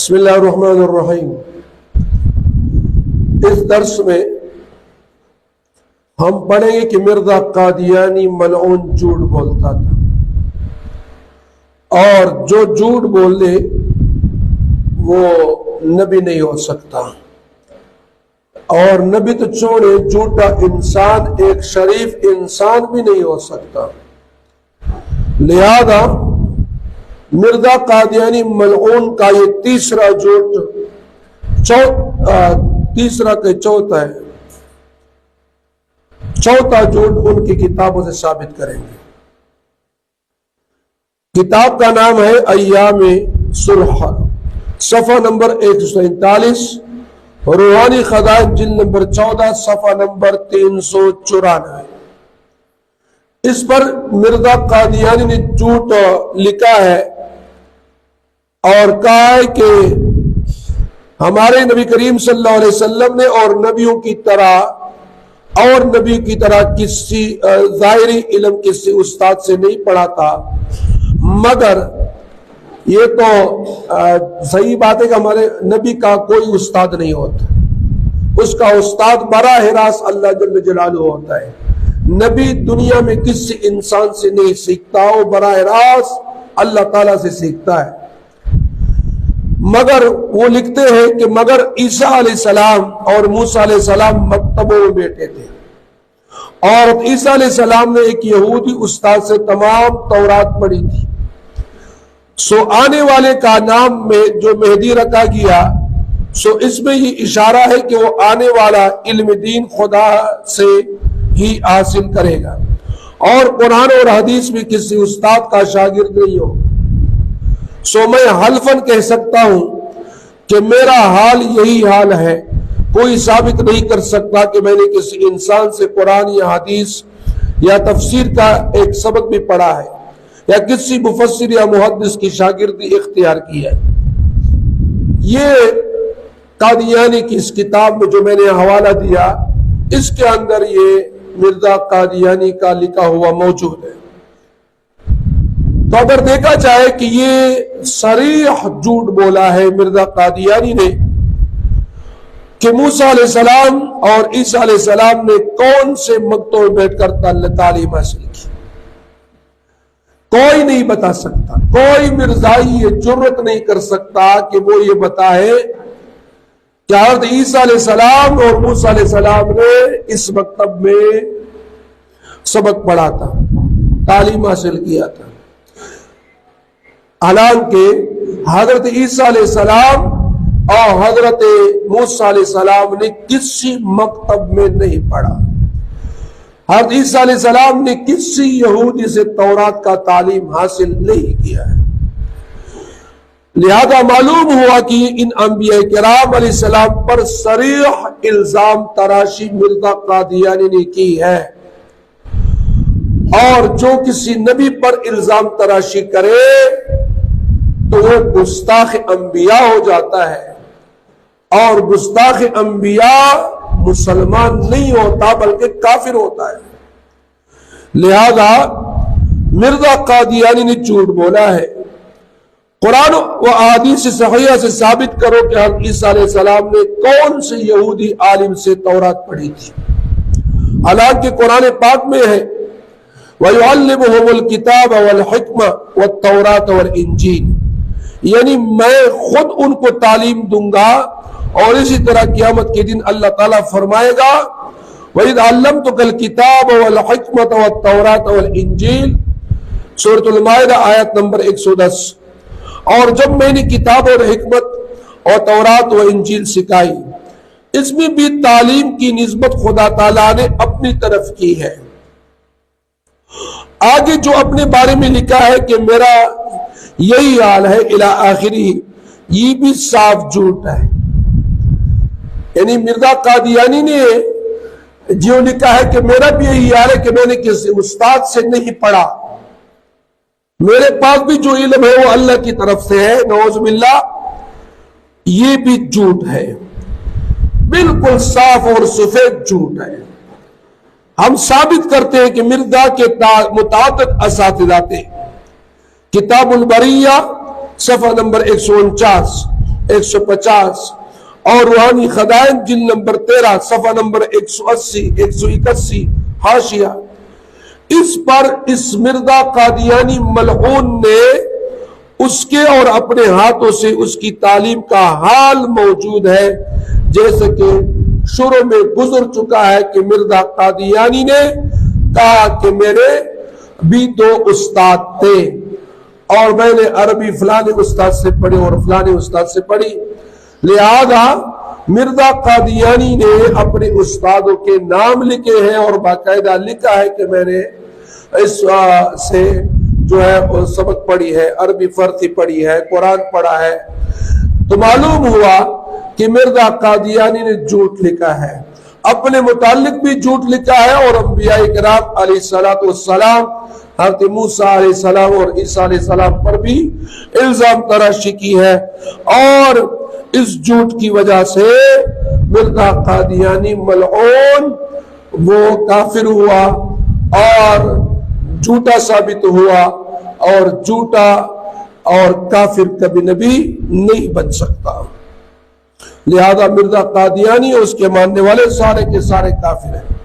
بسم اللہ الرحمن الرحیم۔ اس درس میں ہم پڑھیں گے کہ مرزا قادیانی ملعون جھوٹ بولتا تھا، اور جو جھوٹ بول دے وہ نبی نہیں ہو سکتا، اور نبی تو چھوڑے جھوٹا انسان ایک شریف انسان بھی نہیں ہو سکتا۔ لہذا مرزا قادیانی ملعون کا یہ تیسرا جھوٹ چوتھا جھوٹ ان کی کتابوں سے ثابت کریں گے۔ کتاب کا نام ہے ایام صلح، صفحہ نمبر 147، روحانی خزائن جلد نمبر 14، صفحہ نمبر 394۔ اس پر مرزا قادیانی نے جھوٹ لکھا ہے اور کہا ہے کہ ہمارے نبی کریم صلی اللہ علیہ وسلم نے اور نبیوں کی طرح کسی ظاہری علم کسی استاد سے نہیں پڑھا تھا، مگر یہ تو صحیح بات ہے کہ ہمارے نبی کا کوئی استاد نہیں ہوتا، اس کا استاد براہ راست اللہ جل جلالہ ہوتا ہے۔ نبی دنیا میں کسی انسان سے نہیں سیکھتا، وہ براہ راست اللہ تعالیٰ سے سیکھتا ہے۔ مگر وہ لکھتے ہیں کہ مگر عیسیٰ علیہ السلام اور موسیٰ علیہ السلام مکتبوں میں بیٹھے تھے، اور عیسیٰ علیہ السلام نے ایک یہودی استاد سے تمام تورات پڑھی تھی، سو آنے والے کا نام میں جو مہدی رکھا گیا، سو اس میں یہ اشارہ ہے کہ وہ آنے والا علم دین خدا سے ہی حاصل کرے گا، اور قرآن اور حدیث بھی کسی استاد کا شاگرد نہیں ہو۔ سو میں حلفاً کہہ سکتا ہوں کہ میرا حال یہی حال ہے، کوئی ثابت نہیں کر سکتا کہ میں نے کسی انسان سے قرآن یا حدیث یا تفسیر کا ایک سبق بھی پڑھا ہے، یا کسی مفسر یا محدث کی شاگردی اختیار کی ہے۔ یہ قادیانی کی اس کتاب میں جو میں نے حوالہ دیا، اس کے اندر یہ مرزا قادیانی کا لکھا ہوا موجود ہے۔ تو اگر دیکھا جائے کہ یہ صریح جھوٹ بولا ہے مرزا قادیانی نے کہ موسیٰ علیہ السلام اور عیسیٰ علیہ السلام نے کون سے مکتب میں بیٹھ کر تعلیم حاصل کی، کوئی نہیں بتا سکتا، کوئی مرزائی یہ جرت نہیں کر سکتا کہ وہ یہ بتائے کہ حضرت عیسیٰ علیہ السلام اور موسیٰ علیہ السلام نے اس مکتب میں سبق پڑھا تھا، تعلیم حاصل کیا تھا۔ حالانکہ حضرت عیسیٰ علیہ السلام اور حضرت موسیٰ علیہ السلام نے کسی مکتب میں نہیں پڑھا، حضرت عیسیٰ علیہ السلام نے کسی یہودی سے تورات کا تعلیم حاصل نہیں کیا ہے۔ لہذا معلوم ہوا کہ ان انبیاء کرام علیہ السلام پر صریح الزام تراشی مرزا قادیانی نے کی ہے، اور جو کسی نبی پر الزام تراشی کرے تو وہ گستاخ انبیاء ہو جاتا ہے، اور گستاخ انبیاء مسلمان نہیں ہوتا بلکہ کافر ہوتا ہے۔ لہذا مرزا قادیانی نے جھوٹ بولا ہے۔ قرآن و احادیث صحیحہ سے ثابت کرو کہ حضرت عیسیٰ علیہ السلام نے کون سے یہودی عالم سے تورات پڑھی تھی، حالانکہ قرآن پاک میں ہے وَيُعَلِّمُهُمُ الْكِتَابَ وَالْحِكْمَةَ وَالتَّوْرَاةَ وَالْإِنْجِيلَ، یعنی میں خود ان کو تعلیم دوں گا، اور اسی طرح قیامت کے دن اللہ تعالیٰ فرمائے گا وَإِذْ عَلَّمْتُكَ الْكِتَابَ وَالْحِكْمَةَ وَالتَّوْرَاةَ وَالْإِنْجِيلَ، سورۃ المائدہ آیت نمبر 110۔ اور جب میں نے کتاب اور حکمت اور تورات و انجیل سکھائی، اس میں بھی تعلیم کی نسبت خدا تعالیٰ نے اپنی طرف کی ہے۔ آگے جو اپنے بارے میں لکھا ہے کہ میرا یہی حال ہے الی آخری، یہ بھی صاف جھوٹ ہے۔ یعنی مرزا قادیانی نے جو لکھا ہے کہ میرا بھی یہی حال ہے کہ میں نے کسی استاد سے نہیں پڑھا، میرے پاس بھی جو علم ہے وہ اللہ کی طرف سے ہے، نعوذ باللہ، یہ بھی جھوٹ ہے، بالکل صاف اور سفید جھوٹ ہے۔ ہم ثابت کرتے ہیں کہ مرزا کے متعدد اساتذہ تھے۔ کتاب البریہ صفحہ نمبر 149، 150 اور روحانی خدائن جلد نمبر 13 صفحہ نمبر 180 181 حاشیہ، اس پر اس مرزا قادیانی ملعون نے اس کے اور اپنے ہاتھوں سے اس کی تعلیم کا حال موجود ہے، جیسے کہ شروع میں گزر چکا ہے کہ مرزا قادیانی نے کہا کہ میرے بھی 2 استاد تھے اور میں نے عربی فلانے استاد سے پڑھی اور فلانے استاد سے پڑھی، لہذا مرزا قادیانی نے اپنے استادوں کے نام لکھے ہیں اور باقاعدہ لکھا ہے کہ میں نے اس سے جو ہے سبق پڑھی ہے، عربی فارسی پڑھی ہے، قرآن پڑھا ہے۔ تو معلوم ہوا کہ مرزا قادیانی نے جھوٹ لکھا ہے، اپنے متعلق بھی جھوٹ لکھا ہے اور انبیاء کرام علیہ السلام، حضرت موسیٰ علیہ السلام اور عیسیٰ علیہ السلام پر بھی الزام تراشی کی ہے، اور اس جھوٹ کی وجہ سے مرزا قادیانی ملعون وہ کافر ہوا اور جھوٹا ثابت ہوا، اور جھوٹا اور کافر کبھی نبی نہیں بن سکتا، لہذا مرزا قادیانی اور اس کے ماننے والے سارے کے سارے کافر ہیں۔